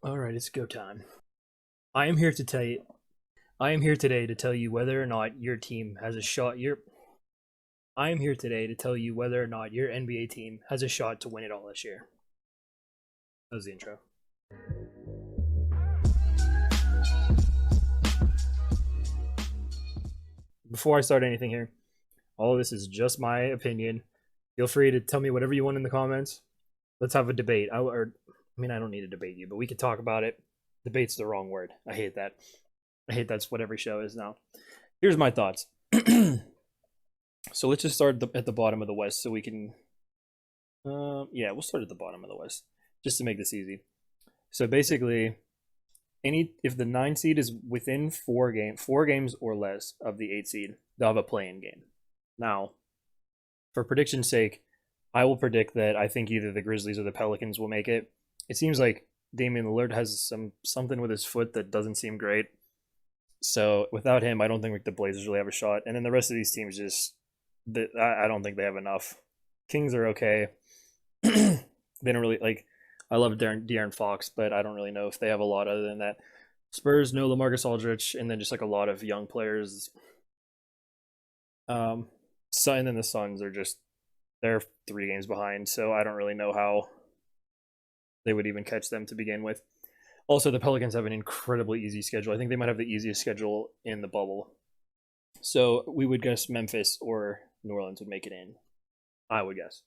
All right, it's go time. I am here to tell you. I am here today to tell you whether or not your team has a shot. I am here today to tell you whether or not your NBA team has a shot to win it all this year. That was the intro. Before I start anything here, all of this is just my opinion. Feel free to tell me whatever you want in the comments. Let's have a debate. I don't need to debate you, but we could talk about it. Debate's the wrong word. I hate that. I hate that's what every show is now. Here's my thoughts. So let's just start at the bottom of the West so we can. We'll start at the bottom of the West just to make this easy. So basically, if the 9 seed is within 4 games or less of the 8 seed, they'll have a play-in game. Now, for prediction's sake, I will predict that I think either the Grizzlies or the Pelicans will make it. It seems like Damian Lillard has something with his foot that doesn't seem great. So without him, I don't think the Blazers really have a shot. And then the rest of these teams I don't think they have enough. Kings are okay. They don't really like. I love De'Aaron Fox, but I don't really know if they have a lot other than that. Spurs, no LaMarcus Aldridge, and then just like a lot of young players. And then the Suns are they're 3 games behind, so I don't really know how they would even catch them to begin with. Also, the Pelicans have an incredibly easy schedule. I think they might have the easiest schedule in the bubble. So we would guess Memphis or New Orleans would make it in. I would guess.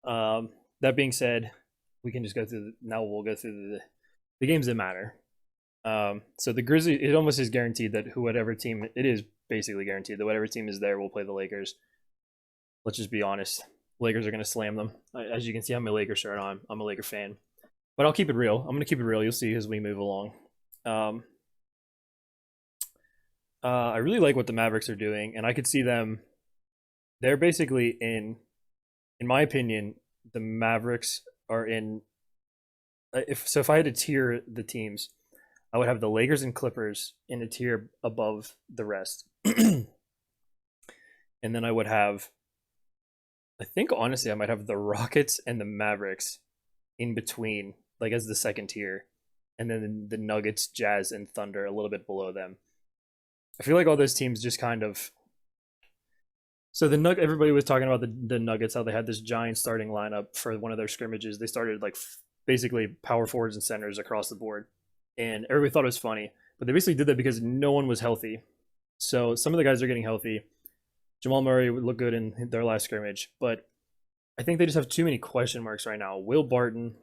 That being said, we can just go through. We'll go through the games that matter. So the Grizzlies, it almost is guaranteed that whatever team, it is basically guaranteed that whatever team is there will play the Lakers. Let's just be honest. Lakers are going to slam them. As you can see, I'm a Lakers shirt on. I'm a Laker fan. But I'll keep it real. I'm going to keep it real. You'll see as we move along. I really like what the Mavericks are doing, and I could see them. They're basically in my opinion, the Mavericks are in. If I had to tier the teams, I would have the Lakers and Clippers in a tier above the rest, and then I would have. I think honestly, I might have the Rockets and the Mavericks in between, like as the second tier, and then the Nuggets, Jazz, and Thunder a little bit below them. I feel like all those teams just kind of. So everybody was talking about the Nuggets, how they had this giant starting lineup for one of their scrimmages. They started like basically power forwards and centers across the board, and everybody thought it was funny. But they basically did that because no one was healthy. So some of the guys are getting healthy. Jamal Murray would look good in their last scrimmage, but I think they just have too many question marks right now. Will Barton,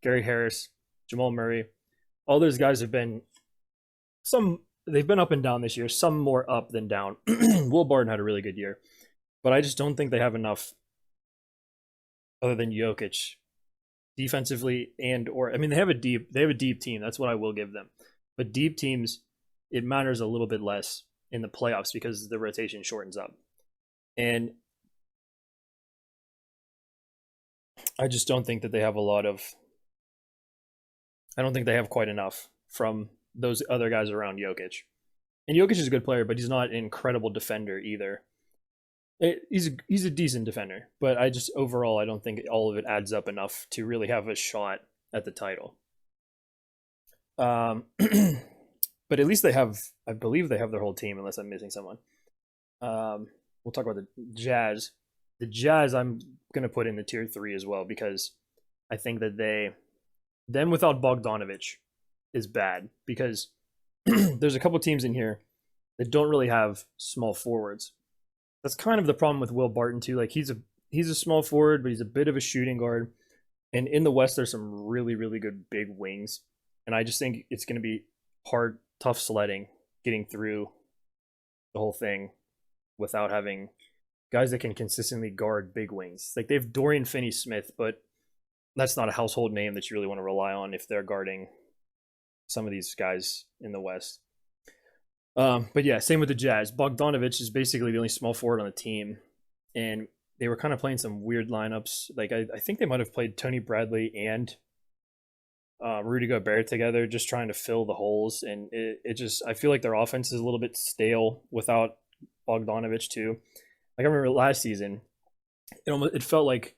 Gary Harris, Jamal Murray, all those guys have been they've been up and down this year, some more up than down. Will Barton had a really good year, but I just don't think they have enough other than Jokic defensively they have a deep team. That's what I will give them. But deep teams, it matters a little bit less in the playoffs because the rotation shortens up. And I just don't think that they have I don't think they have quite enough from those other guys around Jokic. And Jokic is a good player, but he's not an incredible defender either. He's a decent defender, but I don't think all of it adds up enough to really have a shot at the title. But at least I believe they have their whole team, unless I'm missing someone. We'll talk about the Jazz. The Jazz I'm going to put in the tier 3 as well, because I think that them without Bogdanovich is bad, because there's a couple teams in here that don't really have small forwards. That's kind of the problem with Will Barton too. Like he's a small forward, but he's a bit of a shooting guard. And in the West, there's some really, really good big wings. And I just think it's going to be tough sledding getting through the whole thing without having guys that can consistently guard big wings. Like they have Dorian Finney-Smith, but that's not a household name that you really want to rely on if they're guarding some of these guys in the West. But yeah, same with the Jazz. Bogdanovich is basically the only small forward on the team, and they were kind of playing some weird lineups. Like I think they might have played Tony Bradley and Rudy Gobert together, just trying to fill the holes. And I feel like their offense is a little bit stale without Bogdanovich too. Like I remember last season, it felt like,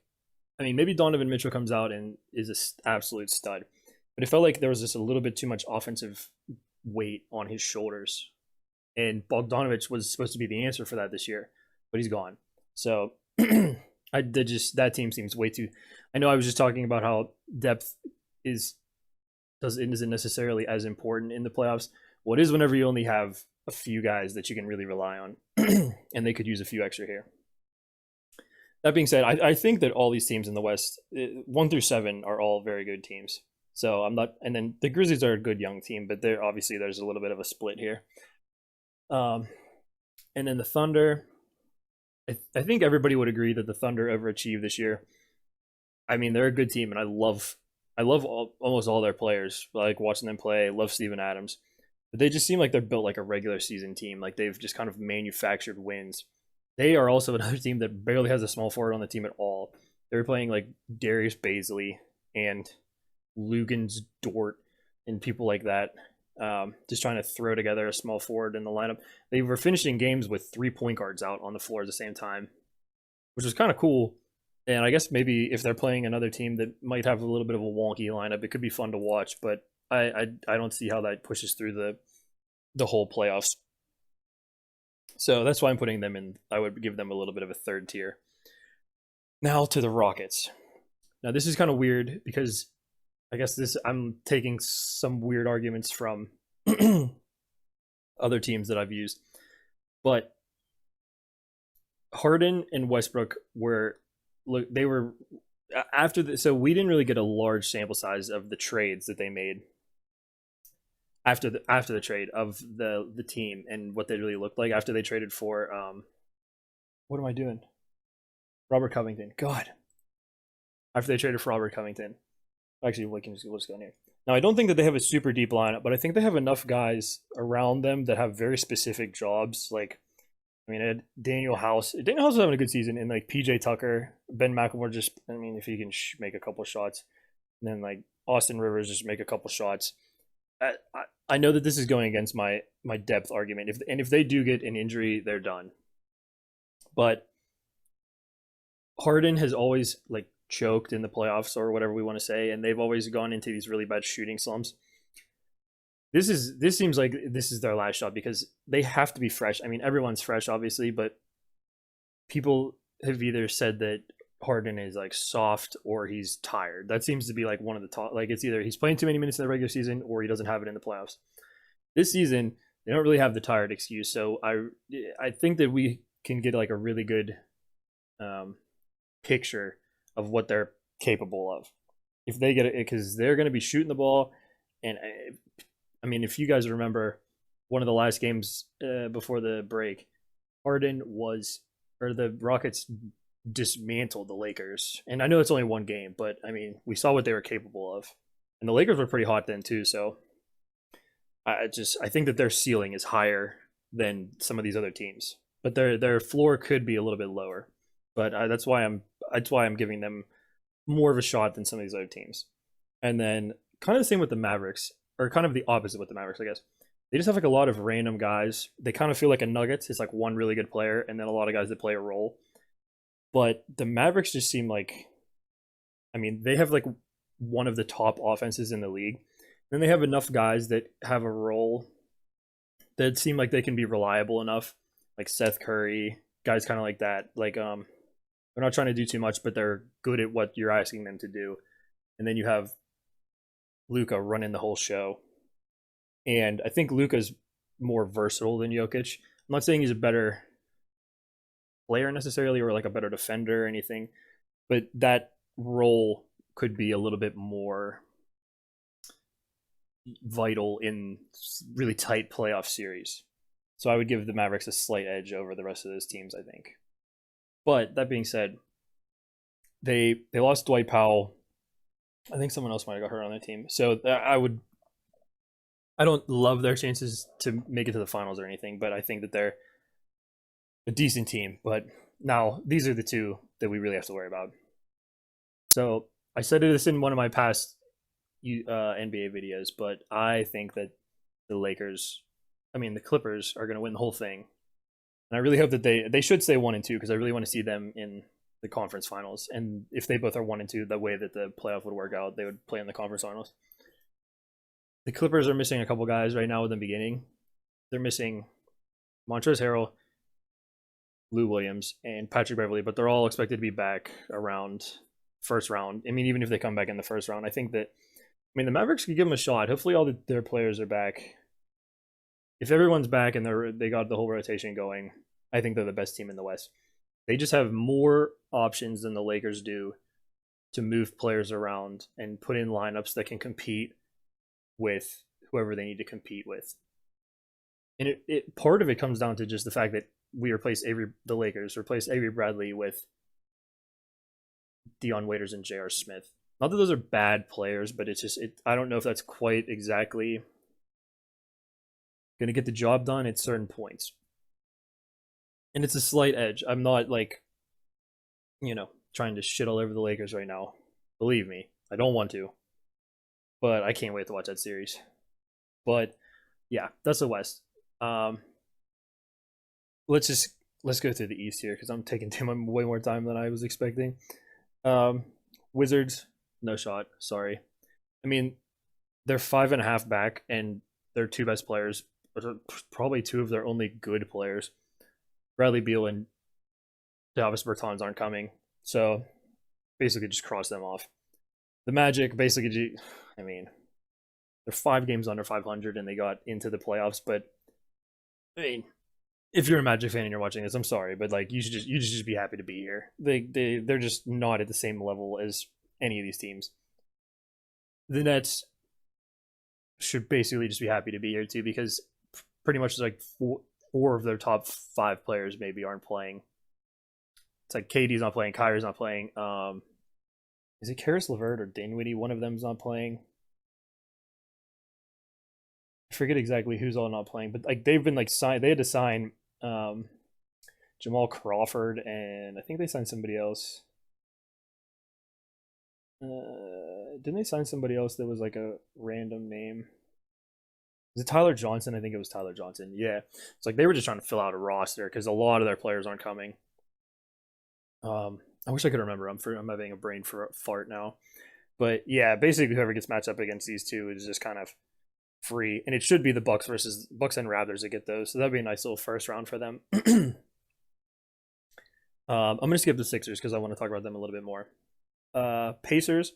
maybe Donovan Mitchell comes out and is an absolute stud. but it felt like there was just a little bit too much offensive weight on his shoulders. And Bogdanovic was supposed to be the answer for that this year, but he's gone. So that team seems way too. I know I was just talking about how depth isn't necessarily as important in the playoffs. Well, it is whenever you only have a few guys that you can really rely on, and they could use a few extra here. That being said, I think that all these teams in the West, 1 through 7, are all very good teams. So I'm not, and then the Grizzlies are a good young team, but they're obviously there's a little bit of a split here. And then the Thunder, I think everybody would agree that the Thunder overachieved this year. I mean, they're a good team, and I love almost all their players. I like watching them play. I love Steven Adams, but they just seem like they're built like a regular season team. Like they've just kind of manufactured wins. They are also another team that barely has a small forward on the team at all. They're playing like Darius Baisley and Lugans Dort and people like that. Just trying to throw together a small forward in the lineup. They were finishing games with 3 point guards out on the floor at the same time, which was kind of cool. And I guess maybe if they're playing another team that might have a little bit of a wonky lineup, it could be fun to watch. But I don't see how that pushes through the whole playoffs. So that's why I'm putting them in. I would give them a little bit of a third tier. Now to the Rockets. Now this is kind of weird because I guess I'm taking some weird arguments from other teams that I've used. But Harden and Westbrook were so we didn't really get a large sample size of the trades that they made after the trade of the team and what they really looked like after they traded for what am I doing? Robert Covington. God. After they traded for Robert Covington. Actually, we'll just go in here. Now, I don't think that they have a super deep lineup, but I think they have enough guys around them that have very specific jobs. Like, I mean, Daniel House. Daniel House was having a good season, and like PJ Tucker, Ben McLemore if he can make a couple shots, and then like Austin Rivers just make a couple shots. I know that this is going against my depth argument. If they do get an injury, they're done. But Harden has always like choked in the playoffs or whatever we want to say, and they've always gone into these really bad shooting slumps. This seems like this is their last shot because they have to be fresh. I mean, everyone's fresh, obviously, but people have either said that Harden is like soft or he's tired. That seems to be like one of the top. Like it's either he's playing too many minutes in the regular season or he doesn't have it in the playoffs. This season, they don't really have the tired excuse. So I think that we can get like a really good picture of what they're capable of if they get it, because they're going to be shooting the ball. And I mean, if you guys remember one of the last games before the break, the Rockets dismantled the Lakers. And I know it's only one game, but I mean, we saw what they were capable of. And the Lakers were pretty hot then too. So I think that their ceiling is higher than some of these other teams, but their floor could be a little bit lower. But that's why I'm giving them more of a shot than some of these other teams. And then kind of the same with the Mavericks, or kind of the opposite with the Mavericks, I guess. They just have like a lot of random guys. They kind of feel like a Nuggets. It's like one really good player and then a lot of guys that play a role. But the Mavericks just seem like, I mean, they have like one of the top offenses in the league. Then they have enough guys that have a role that seem like they can be reliable enough, like Seth Curry, guys kind of like that. Like they're not trying to do too much, but they're good at what you're asking them to do. And then you have Luka running the whole show. And I think Luka's more versatile than Jokic. I'm not saying he's a better player necessarily or like a better defender or anything, but that role could be a little bit more vital in really tight playoff series. So I would give the Mavericks a slight edge over the rest of those teams, I think. But that being said, they lost Dwight Powell. I think someone else might have got hurt on their team. So I don't love their chances to make it to the finals or anything, but I think that they're a decent team. But now these are the two that we really have to worry about. So I said this in one of my past NBA videos, but I think that the Clippers are going to win the whole thing. And I really hope that they should stay 1 and 2 because I really want to see them in the conference finals. And if they both are 1 and 2, the way that the playoff would work out, they would play in the conference finals. The Clippers are missing a couple guys right now in the beginning. They're missing Montrezl Harrell, Lou Williams, and Patrick Beverly, but they're all expected to be back around first round. I mean, even if they come back in the first round, I think that the Mavericks could give them a shot. Hopefully, their players are back. If everyone's back and they got the whole rotation going, I think they're the best team in the West. They just have more options than the Lakers do to move players around and put in lineups that can compete with whoever they need to compete with. And part of it comes down to just the fact that the Lakers replaced Avery Bradley with Dion Waiters and J.R. Smith. Not that those are bad players, but I don't know if that's quite exactly going to get the job done at certain points. And it's a slight edge. I'm not trying to shit all over the Lakers right now. Believe me, I don't want to. But I can't wait to watch that series. But yeah, that's the West. Let's go through the East here because I'm taking way more time than I was expecting. Wizards, no shot. Sorry. I mean, they're 5.5 back, and their two best players are probably two of their only good players. Bradley Beal and Davis Bertans aren't coming, so basically just cross them off. The Magic, basically, I mean, they're 5 games under 500 and they got into the playoffs. But I mean, if you're a Magic fan and you're watching this, I'm sorry, but like you should just be happy to be here. They're just not at the same level as any of these teams. The Nets should basically just be happy to be here too, because pretty much like four of their top 5 players maybe aren't playing. It's like KD's not playing, Kyrie's not playing. Is it Karis LeVert or Dinwiddie? One of them's not playing. I forget exactly who's all not playing, but like they've been like signed. They had to sign Jamal Crawford, and I think they signed somebody else. Didn't they sign somebody else that was like a random name? Is it Tyler Johnson? I think it was Tyler Johnson. Yeah, it's like they were just trying to fill out a roster because a lot of their players aren't coming. I wish I could remember. I'm having a brain fart now, but yeah, basically whoever gets matched up against these two is just kind of free, and it should be the Bucks and Raptors that get those. So that'd be a nice little first round for them. I'm gonna skip the Sixers because I want to talk about them a little bit more. Pacers,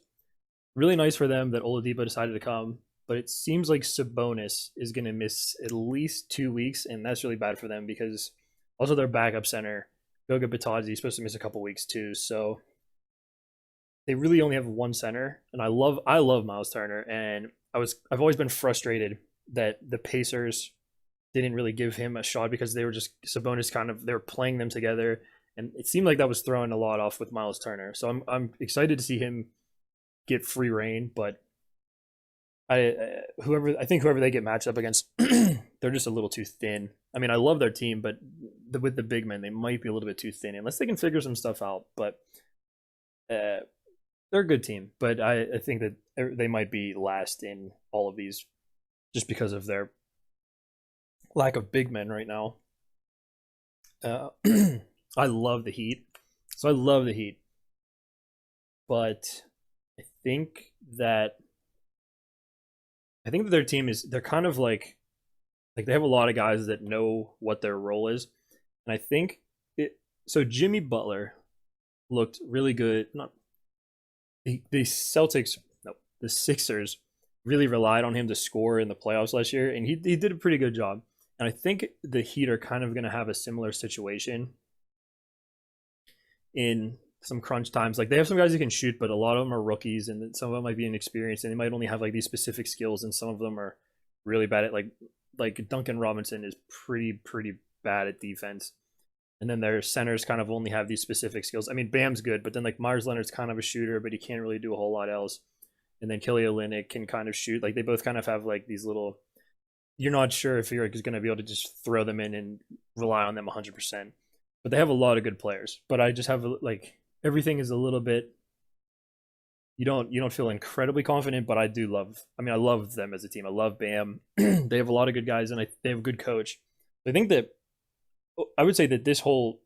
really nice for them that Oladipo decided to come, but it seems like Sabonis is gonna miss at least 2 weeks, and that's really bad for them because also their backup center Goga Bitadze is supposed to miss a couple weeks too, so they really only have one center, and I love Miles Turner, and I've always been frustrated that the Pacers didn't really give him a shot because they were just Sabonis they were playing them together, and it seemed like that was throwing a lot off with Miles Turner. So I'm excited to see him get free reign, but I think whoever they get matched up against, they're just a little too thin. I mean, I love their team, but with the big men, they might be a little bit too thin unless they can figure some stuff out. But they're a good team, but I think that they might be last in all of these just because of their lack of big men right now. I love the Heat. So I love the Heat. But I think that their team they're kind of like they have a lot of guys that know what their role is. And I think so Jimmy Butler looked really good. The Sixers really relied on him to score in the playoffs last year, and he did a pretty good job. And I think the Heat are kind of going to have a similar situation in some crunch times. Like they have some guys who can shoot, but a lot of them are rookies, and some of them might be inexperienced, and they might only have like these specific skills, and some of them are really bad at like Duncan Robinson is pretty bad at defense. And then their centers kind of only have these specific skills. I mean, Bam's good, but then like Myers Leonard's kind of a shooter, but he can't really do a whole lot else. And then Kelly Olynyk can kind of shoot. Like they both kind of have like these little. You're not sure if you're going to be able to just throw them in and rely on them 100%. But they have a lot of good players. But I just have like everything is a little bit. You don't feel incredibly confident, but I love them as a team. I love Bam. They have a lot of good guys, and they have a good coach. I think that I would say that this whole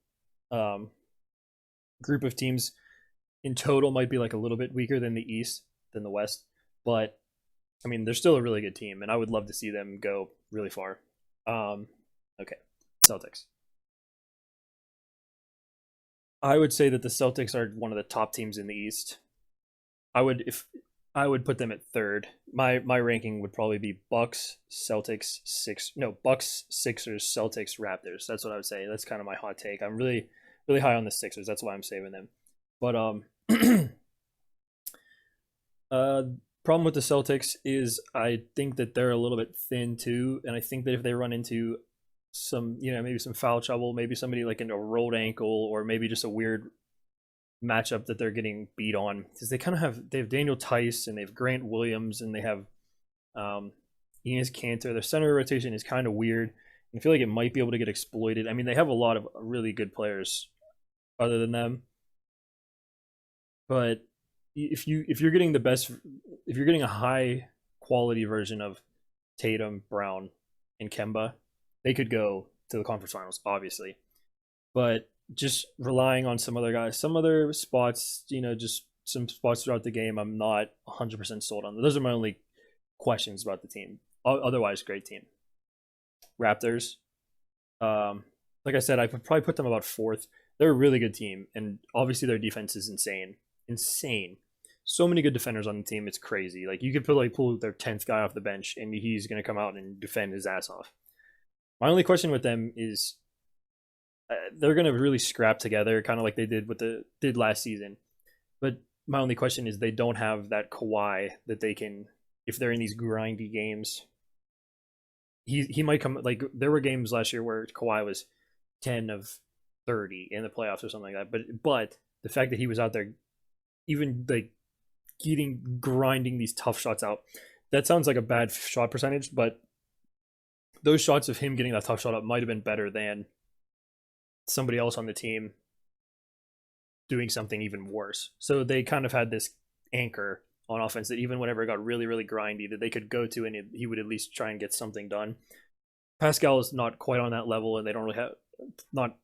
group of teams in total might be like a little bit weaker than the East, than the West. But I mean, they're still a really good team, and I would love to see them go really far. Okay, Celtics. I would say that the Celtics are one of the top teams in the East. I would put them at third. My ranking would probably be Bucks, Celtics, Bucks, Sixers, Celtics, Raptors. That's what I would say. That's kind of my hot take. I'm really high on the Sixers. That's why I'm saving them. But uh problem with the Celtics is I think that they're a little bit thin too, and I think that if they run into some, maybe some foul trouble, maybe somebody like in a rolled ankle, or maybe just a weird matchup that they're getting beat on, because they have Daniel Tice and they have Grant Williams and they have Enes Kanter. Their center rotation is kind of weird. I feel like it might be able to get exploited. I mean, they have a lot of really good players other than them, but if you're getting if you're getting a high quality version of Tatum, Brown, and Kemba, they could go to the conference finals, obviously. But just relying on some other guys, some other spots, just some spots throughout the game, I'm not 100% sold on. Those are my only questions about the team. Otherwise, great team. Raptors, like I said, I would probably put them about fourth. They're a really good team, and obviously their defense is insane. So many good defenders on the team, it's crazy. Like, you could pull their 10th guy off the bench, and he's going to come out and defend his ass off. My only question with them is they're going to really scrap together, kind of like they did last season. But my only question is they don't have that Kawhi that they can, if they're in these grindy games. He might come, like, there were games last year where Kawhi was 10 of 30 in the playoffs or something like that. But the fact that he was out there, even like grinding these tough shots out, that sounds like a bad shot percentage, but those shots of him getting that tough shot up might have been better than somebody else on the team doing something even worse. So they kind of had this anchor on offense that even whenever it got really, really grindy, that they could go to, and he would at least try and get something done. Pascal is not quite on that level, and they don't really have, not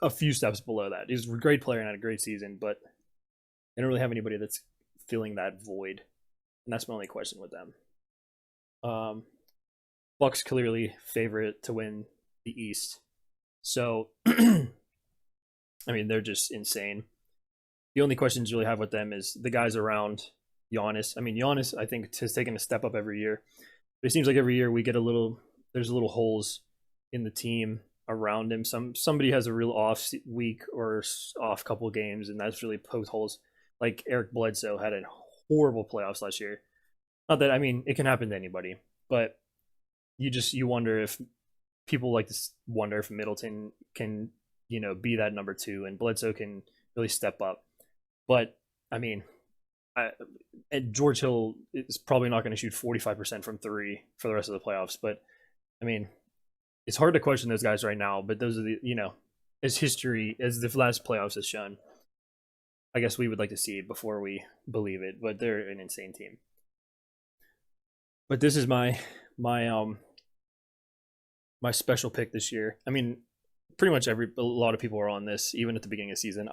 a few steps below that. He's a great player and had a great season, but they don't really have anybody that's filling that void. And that's my only question with them. Bucks clearly favorite to win the East. So, I mean, they're just insane. The only questions you really have with them is the guys around Giannis. I mean, Giannis, I think, has taken a step up every year. But it seems like every year there's little holes in the team around him. Somebody has a real off week or off couple of games, and that's really poked holes. Like Eric Bledsoe had a horrible playoffs last year. Not that, I mean, it can happen to anybody, but you wonder if people like to wonder if Middleton can, be that number two, and Bledsoe can really step up. But I mean, George Hill is probably not going to shoot 45% from three for the rest of the playoffs. But I mean, it's hard to question those guys right now. But those are as history, as the last playoffs has shown, I guess we would like to see it before we believe it. But they're an insane team. But this is my special pick this year. I mean, pretty much a lot of people are on this, even at the beginning of the season.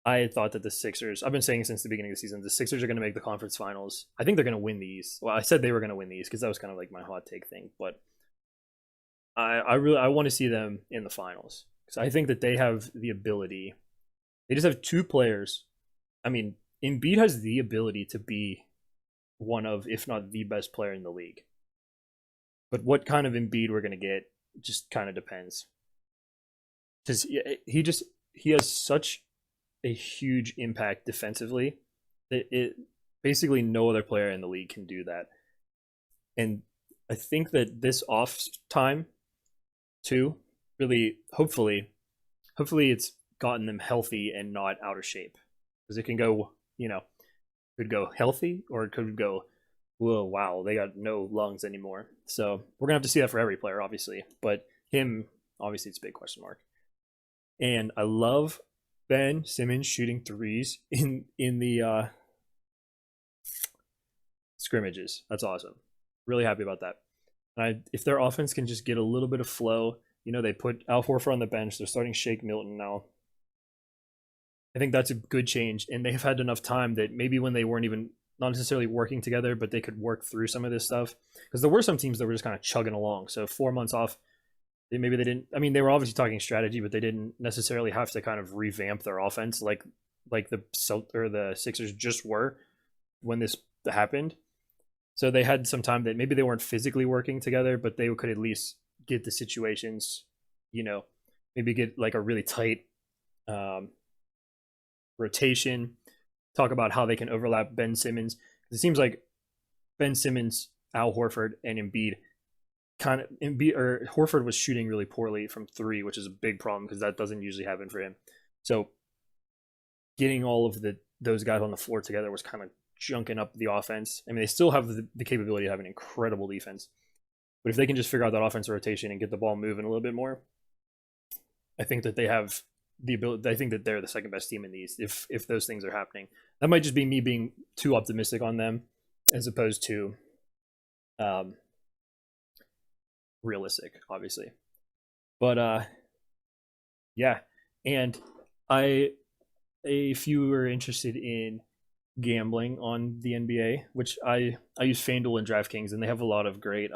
I thought that the Sixers, I've been saying since the beginning of the season, the Sixers are going to make the conference finals. I think they're going to win these. Well, I said they were going to win these because that was kind of like my hot take thing. But I want to see them in the finals because I think that they have the ability. They just have two players. I mean, Embiid has the ability to be one of, if not the best player in the league. But what kind of Embiid we're going to get just kind of depends. Because he has such a huge impact defensively that it basically no other player in the league can do that. And I think that this off time too, really, hopefully it's gotten them healthy and not out of shape. Because it can go, could go healthy, or it could go, whoa, wow, they got no lungs anymore. So we're gonna have to see that for every player, obviously. But him, obviously, it's a big question mark. And I love Ben Simmons shooting threes in the scrimmages. That's awesome. Really happy about that. And if their offense can just get a little bit of flow, they put Al Horford on the bench. They're starting Shake Milton now. I think that's a good change. And they've had enough time that maybe when they weren't even not necessarily working together, but they could work through some of this stuff. Because there were some teams that were just kind of chugging along. So 4 months off, maybe they didn't. I mean, they were obviously talking strategy, but they didn't necessarily have to kind of revamp their offense like the Sixers just were when this happened. So they had some time that maybe they weren't physically working together, but they could at least get the situations, maybe get like a really tight rotation, talk about how they can overlap Ben Simmons. It seems like Ben Simmons, Al Horford, and Embiid Horford was shooting really poorly from 3, which is a big problem because that doesn't usually happen for him. So getting all of those guys on the floor together was kind of junking up the offense. I mean, they still have the capability of having incredible defense, but if they can just figure out that offensive rotation and get the ball moving a little bit more, I think that they have the ability. I think that they're the second best team in the East if those things are happening. That might just be me being too optimistic on them as opposed to realistic, obviously. But yeah, and if you were interested in gambling on the NBA, which I use FanDuel and DraftKings, and they have a lot of great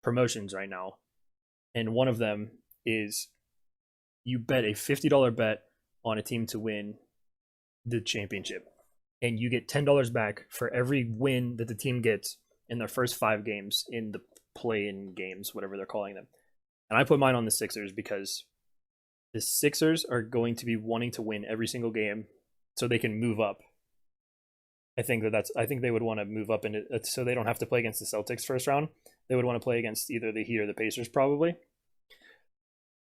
promotions right now. And one of them is you bet a $50 bet on a team to win the championship, and you get $10 back for every win that the team gets in their first 5 games in the play-in games, whatever they're calling them. And I put mine on the Sixers because the Sixers are going to be wanting to win every single game so they can move up. I think they would want to move up into so they don't have to play against the Celtics first round. They would want to play against either the Heat or the Pacers probably.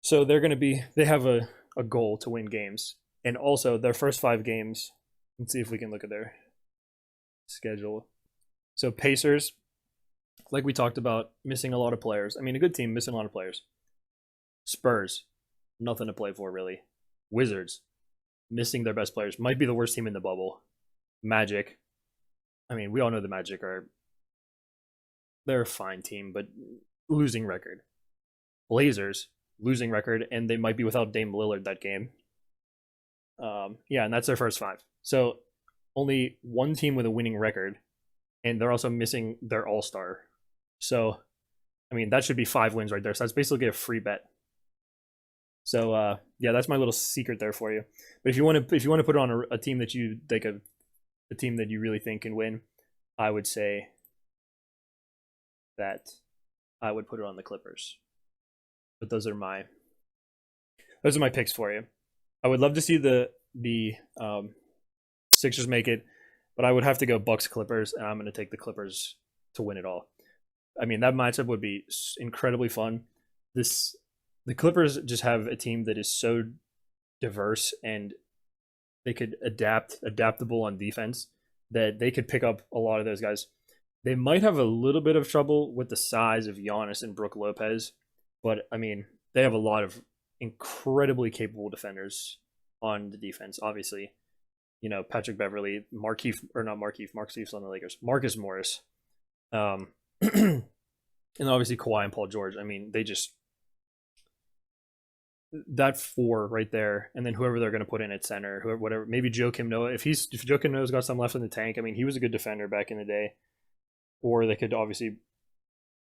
So they have a goal to win games. And also their first 5 games, let's see if we can look at their schedule. So Pacers, like we talked about, missing a lot of players. I mean, a good team missing a lot of players. Spurs, nothing to play for really. Wizards, missing their best players. Might be the worst team in the bubble. Magic, I mean, we all know the Magic they're a fine team, but losing record. Blazers, losing record, and they might be without Dame Lillard that game. Yeah, and that's their first 5. So only one team with a winning record, and they're also missing their all-star. So, I mean, that should be 5 wins right there. So that's basically a free bet. So, yeah, that's my little secret there for you. But if you want to put it on a team that you think of, a team that you really think can win, I would say that I would put it on the Clippers. But those are my picks for you. I would love to see the Sixers make it, but I would have to go Bucks Clippers, and I'm going to take the Clippers to win it all. I mean, that matchup would be incredibly fun. The Clippers just have a team that is so diverse, and they could adaptable on defense, that they could pick up a lot of those guys. They might have a little bit of trouble with the size of Giannis and Brook Lopez, but I mean, they have a lot of incredibly capable defenders on the defense. Obviously, Patrick Beverley, Markieff's on the Lakers, Marcus Morris, and obviously Kawhi and Paul George. I mean, they just that 4 right there, and then whoever they're going to put in at center, whatever, maybe Joakim Noah. If Joakim Noah's got some left in the tank, I mean, he was a good defender back in the day. Or they could obviously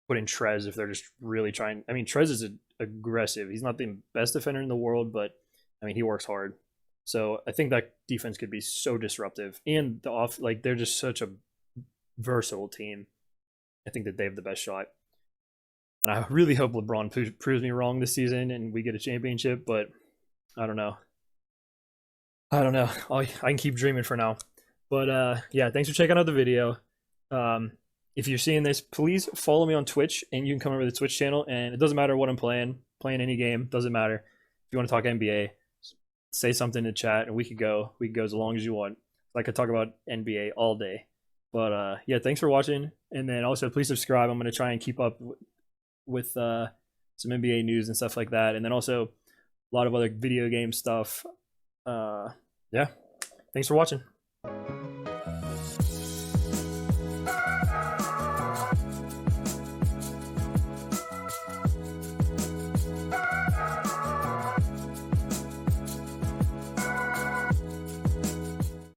put in Trez if they're just really trying. I mean, Trez is aggressive. He's not the best defender in the world, but I mean, he works hard. So I think that defense could be so disruptive, and they're just such a versatile team. I think that they have the best shot. And I really hope LeBron proves me wrong this season and we get a championship, but I don't know. I can keep dreaming for now. But yeah, thanks for checking out the video. If you're seeing this, please follow me on Twitch, and you can come over to the Twitch channel, and it doesn't matter what I'm playing any game, doesn't matter. If you want to talk NBA, say something in the chat, and we could go as long as you want. I could talk about NBA all day. But yeah, thanks for watching, and then also please subscribe. I'm going to try and keep up with some NBA news and stuff like that, and then also a lot of other video game stuff. Yeah, thanks for watching.